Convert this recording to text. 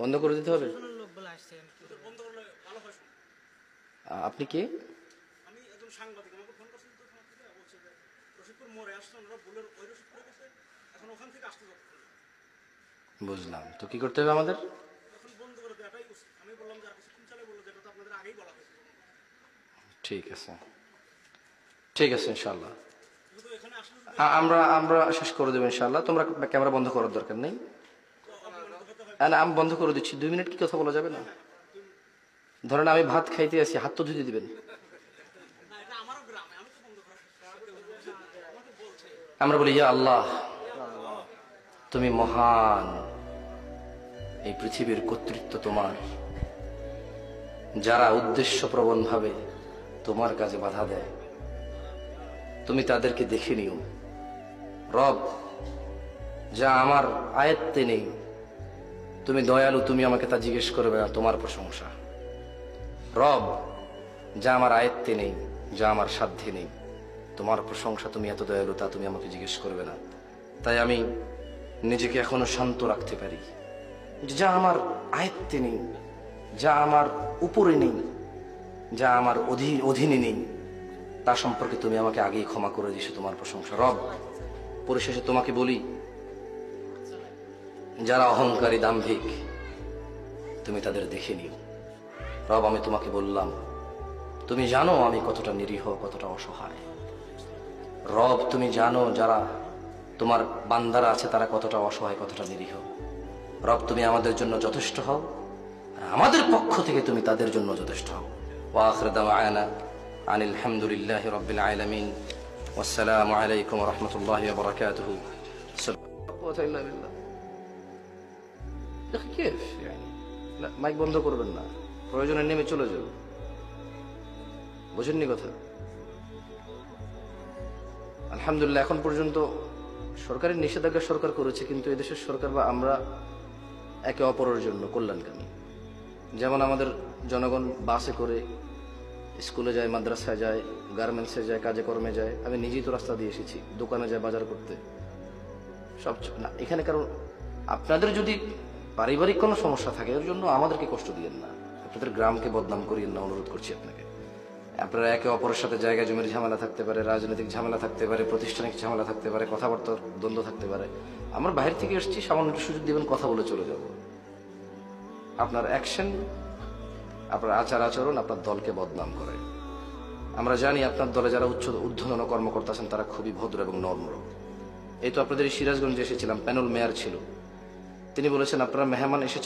বন্ধ করে দিতে হবে। প্রশাসনের লোক বলে আসছে ওদের বন্ধ করলে ভালো হয় শুনে। আপনি কে? আমি একজন সাংবাদিক, আমাকে ফোন করছেন তো থানা থেকে, বলছে যে রশিদপুর মোড়ে আসছেন, ওরা বুলের ওই রশিদপুরে গেছে, এখন ওখান থেকে আসতে যাচ্ছে। বুঝলাম, তো কি করতে হবে আমাদের? এখন বন্ধ করে দেওয়াটাই উচিত। আমি বললাম যে আর কিছুক্ষণ চালে, বললো যেটা তো আপনাদের আগেই বলা হয়েছে। ঠিক আছে, ঠিক আছে, ইনশাল্লাহ কিন্তু এখানে আসলে আমরা আমরা শেষ করে দেবো ইনশাল্লাহ। তোমরা ক্যামেরা বন্ধ করার দরকার নেই। না, আমি বন্ধ করে দিচ্ছি। 2 মিনিট কি কথা বলা যাবে না? ধরেন আমি ভাত খাইতে আছি, হাত তো ধুতে দিবেন। না, এটা আমারও গ্রামে, আমি তো বন্ধ করার আমাকে বলছে। আমরা বলি ইয়া আল্লাহ, তুমি মহান, এই পৃথিবীর কর্তৃত্ব তোমার। যারা উদ্দেশ্যপ্রবণ ভাবে তোমার কাজে বাধা দেয়, তুমি তাদেরকে দেখে নিও। রব, যা আমার আয়ত্তে নেই, তুমি দয়ালু, তুমি আমাকে তা জিজ্ঞেস করবে না, তোমার প্রশংসা। রব, যা আমার আয়ত্তে নেই, যা আমার সাধ্যে নেই, তোমার প্রশংসা, তুমি এত দয়ালু, তা তুমি আমাকে জিজ্ঞেস করবে না। তাই আমি নিজেকে এখনো শান্ত রাখতে পারি। যা আমার আয়ত্তে নেই, যা আমার উপরে নেই, যা আমার অধীনে নেই, তা সম্পর্কে তুমি আমাকে আগেই ক্ষমা করে দিছো, তোমার প্রশংসা। রব, পরিশেষে তোমাকে বলি, যারা অহংকারী দাম্ভিক, তুমি তাদের দেখে নিও। রব, আমি তোমাকে বললাম, তুমি জানো আমি কতটা নিরীহ, কতটা অসহায়। রব, তুমি জানো যারা তোমার বান্দারা আছে তারা কতটা অসহায়, কতটা নিরীহ। রব, তুমি আমাদের জন্য যথেষ্ট হও, আর আমাদের পক্ষ থেকে তুমি তাদের জন্য যথেষ্ট হও। ওয়া আখিরু দাওয়ানা আনিল হামদুলিল্লাহি রাব্বিল আলামিন। ওয়াসসালামু আলাইকুম ওয়া রাহমাতুল্লাহি ওয়া বারাকাতুহু। মাইক বন্ধ করবেন না, প্রয়োজনে নেমে চলে যাও। বুঝেননি কথা? আলহামদুলিল্লাহ, এখন পর্যন্ত সরকারের নিষেধাজ্ঞা সরকার করেছে, কিন্তু এদেশের সরকার বা আমরা একে অপরের জন্য কল্যাণকামী। যেমন আমাদের জনগণ বাসে করে স্কুলে যায়, মাদ্রাসায় যায়, গার্মেন্টসে যায়, কাজে কর্মে যায়। আমি নিজেই তো রাস্তা দিয়ে এসেছি, দোকানে যায় বাজার করতে, সব না। এখানে কারণ আপনাদের যদি পারিবারিক কোনো সমস্যা থাকে, এর জন্য আমাদেরকে কষ্ট দিয়েন না, আপনাদের গ্রামকে বদনাম করিয়েন না, অনুরোধ করছি আপনাকে। আপনারা একে অপরের সাথে জায়গা জমির ঝামেলা থাকতে পারে, রাজনৈতিক ঝামেলা থাকতে পারে, প্রাতিষ্ঠানিক ঝামেলা থাকতে পারে, কথাবার্তার দ্বন্দ্ব থাকতে পারে। আমরা বাইরে থেকে এসেছি, সামান্য একটু সুযোগ দিবেন, কথা বলে চলে যাব। আপনার অ্যাকশন, আপনার আচার আচরণ আপনার দলকে বদনাম করে। আমরা জানি আপনার দলে যারা ঊর্ধ্বতন কর্মকর্তা আছেন তারা খুবই ভদ্র এবং নম্র। এই তো আপনাদের এই সিরাজগঞ্জে এসেছিলাম, প্যানেল মেয়র ছিল, তিনি বলেছেন আপনারা মেহমান এসেছেন